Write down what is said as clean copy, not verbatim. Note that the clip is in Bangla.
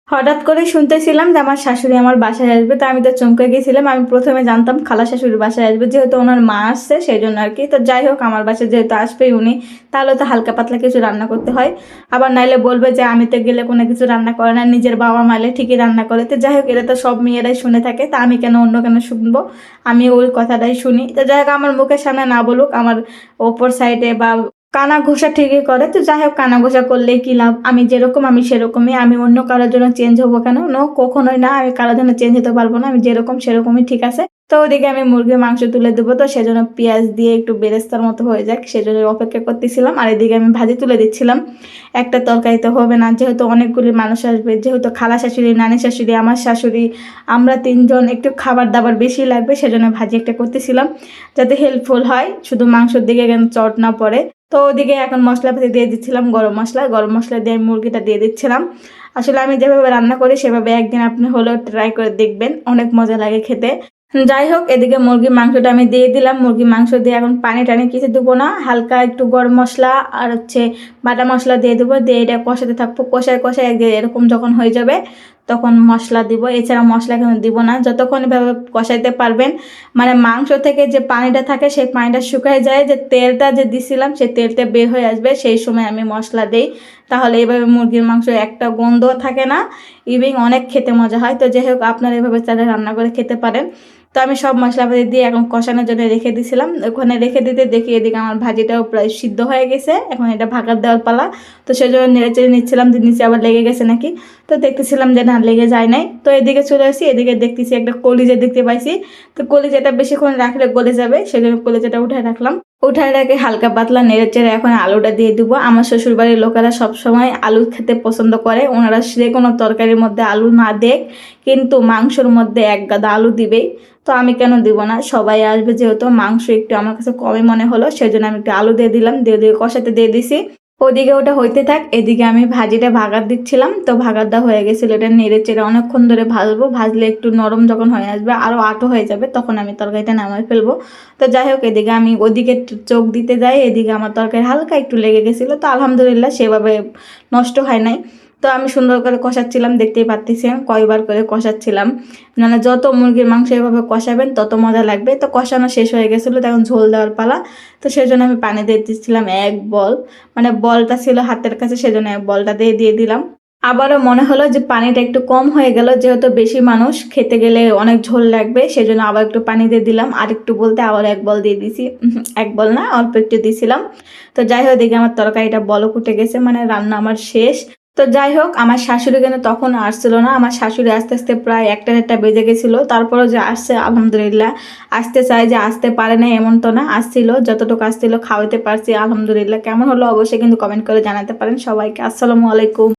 হঠাৎ করে শুনতেছিলাম যে আমার শাশুড়ি আমার বাসায় আসবে, তো আমি তো চমকে গেছিলাম। আমি প্রথমে জানতাম খালা শাশুড়ির বাসায় আসবে, যেহেতু ওনার মা আসছে সেই জন্য আর কি। তো যাই হোক, আমার বাসায় যেহেতু আসবেই উনি, তাহলে তো হালকা পাতলা কিছু রান্না করতে হয়। আবার নাইলে বলবে যে আমি তো গেলে কোনো কিছু রান্না করে না, নিজের বাবা মাইলে ঠিকই রান্না করে। তো যাই হোক, এটা তো সব মেয়েরাই শুনে থাকে, তা আমি কেন অন্য কেন শুনবো? আমি ওই কথাটাই শুনি। তো যাই হোক, আমার মুখের সামনে না বলুক, আমার ওপর সাইডে বা কানা ঘোষা ঠিকই করে। তো যাই হোক, কানা ঘোষা করলেই কি লাভ? আমি যেরকম আমি সেরকমই। আমি অন্য কারোর জন্য চেঞ্জ হবো কেন? নো, কখনোই না। আমি কারোর জন্য চেঞ্জ হতে পারবো না। আমি যেরকম সেরকমই ঠিক আছে। তো ওদিকে আমি মুরগির মাংস তুলে দেবো, তো সেজন্য পেঁয়াজ দিয়ে একটু বেরেস্তার মতো হয়ে যাক সেজন্য অপেক্ষা করতেছিলাম। আর এদিকে আমি ভাজি তুলে দিচ্ছিলাম। একটা তরকারি তো হবে না, যেহেতু অনেকগুলি মানুষ আসবে, যেহেতু খালা শাশুড়ি, নানি শাশুড়ি, আমার শাশুড়ি, আমরা তিনজন, একটু খাবার দাবার বেশি লাগবে, সেজন্য ভাজি একটা করতেছিলাম যাতে হেল্পফুল হয়, শুধু মাংসের দিকে কেন চট না পড়ে। তো ওদিকে এখন মশলাপাতি দিয়ে দিচ্ছিলাম, গরম মশলা দিয়ে আমি মুরগিটা দিয়ে দিচ্ছিলাম। আসলে আমি যেভাবে রান্না করি সেভাবে একদিন আপনি হলেও ট্রাই করে দেখবেন, অনেক মজা লাগে খেতে। যাই হোক, এদিকে মুরগির মাংসটা আমি দিয়ে দিলাম। মুরগির মাংস দিয়ে এখন পানি টানি কিছু দেবো না, হালকা একটু গরম মশলা আর বাটা মশলা দিয়ে দেবো, দিয়ে এটা কষাতে থাকবো। কষায় কষায় একদিন এরকম যখন হয়ে যাবে তখন মশলা দিব। এছাড়া মশলা কিন্তু দিব না, যতক্ষণ এভাবে কষাইতে পারবেন, মানে মাংস থেকে যে পানিটা থাকে সেই পানিটা শুকায় যায়, যে তেলটা যে দিছিলাম সেই তেলটা বের হয়ে আসবে, সেই সময় আমি মশলা দিই। তাহলে এইভাবে মুরগির মাংস একটা গন্ধ থাকে না, ইভিং অনেক খেতে মজা হয়। তো যাই হোক, আপনারা এভাবে চাইলে রান্না করে খেতে পারেন। তো আমি সব মশলাপাতি দিয়ে এখন কষানোর জন্য রেখে দিয়েছিলাম। ওখানে রেখে দিতে দেখি এদিকে আমার ভাজিটাও প্রায় সিদ্ধ হয়ে গেছে, এখন এটা ভাগার দেওয়ার পালা। তো সেই জন্য নেড়ে চেড়ে নিচ্ছিলাম যে নিচে আবার লেগে গেছে নাকি। তো দেখতেছিলাম যে না, লেগে যায় নাই। তো এদিকে চলে আসি, এদিকে দেখতেছি একটা কলিজা দেখতে পাইছি। তো কলিজাটা বেশিক্ষণ রাখলে গলে যাবে, সেজন্য কলিজাটা উঠায় রাখলাম। উঠায় রেখে হালকা পাতলা নেড়ে চেড়ে এখন আলুটা দিয়ে দিব। আমার শ্বশুরবাড়ির লোকেরা সবসময় আলু খেতে পছন্দ করে, ওনারা যে কোনো তরকারির মধ্যে আলু না দেখ, কিন্তু মাংসর মধ্যে এক গাদা আলু দিবেই। তো আমি কেন দিব না, সবাই আসবে যেহেতু, মাংস একটু আমার কাছে কমই মনে হলো, সেজন্য আমি একটু আলু দিয়ে দিলাম, দিয়ে দিয়ে কষাতে দিয়ে দিছি। ওদিকে ওটা হইতে থাক, এদিকে আমি ভাজিটা ভাগার দিচ্ছিলাম। তো ভাগার দেওয়া হয়ে গেছিলো, এটা নেড়ে চেড়ে অনেকক্ষণ ধরে ভাজবো। ভাজলে একটু নরম যখন হয়ে আসবে, আরও আটো হয়ে যাবে, তখন আমি তরকারিটা নামাই ফেলবো। তো যাই হোক, এদিকে আমি ওদিকে চোখ দিতে যাই, এদিকে আমার তরকারি হালকা একটু লেগে গেছিলো। তো আলহামদুলিল্লাহ সেভাবে নষ্ট হয় নাই। তো আমি সুন্দর করে কষাচ্ছিলাম, দেখতেই পাচ্ছেন কয়বার করে কষাচ্ছিলাম। মানে যত মুরগির মাংস এভাবে কষাবেন তত মজা লাগবে। তো কষানো শেষ হয়ে গেছিলো, তখন ঝোল দেওয়ার পালা। তো সেই জন্য আমি পানি দিয়ে দিচ্ছিলাম এক বল, মানে বলটা ছিল হাতের কাছে, সেজন্য এক বলটা দিয়ে দিয়ে দিলাম। আবারও মনে হলো যে পানিটা একটু কম হয়ে গেল, যেহেতু বেশি মানুষ খেতে গেলে অনেক ঝোল লাগবে, সেজন্য আবার একটু পানি দিয়ে দিলাম। আর একটু বলতে আবার এক বল দিয়ে দিছি, এক বল না, অল্প একটু দিছিলাম। তো যাই হোক, দেখি আমার তরকারিটা বলক উঠে গেছে, মানে রান্না আমার শেষ। তো যাই হোক, আমার শাশুড়ি কিন্তু তখন আসছিল না। আমার শাশুড়ি আস্তে আস্তে প্রায় একটা দেড়টা বেজে গেছিলো, তারপরও যে আসছে আলহামদুলিল্লাহ। আসতে চাই যে আসতে পারে না এমন তো না, আসছিল, যতটুকু আসছিল খাওয়াতে পারছি আলহামদুলিল্লাহ। কেমন হলো অবশ্যই কিন্তু কমেন্ট করে জানাতে পারেন। সবাইকে আসসালামু আলাইকুম।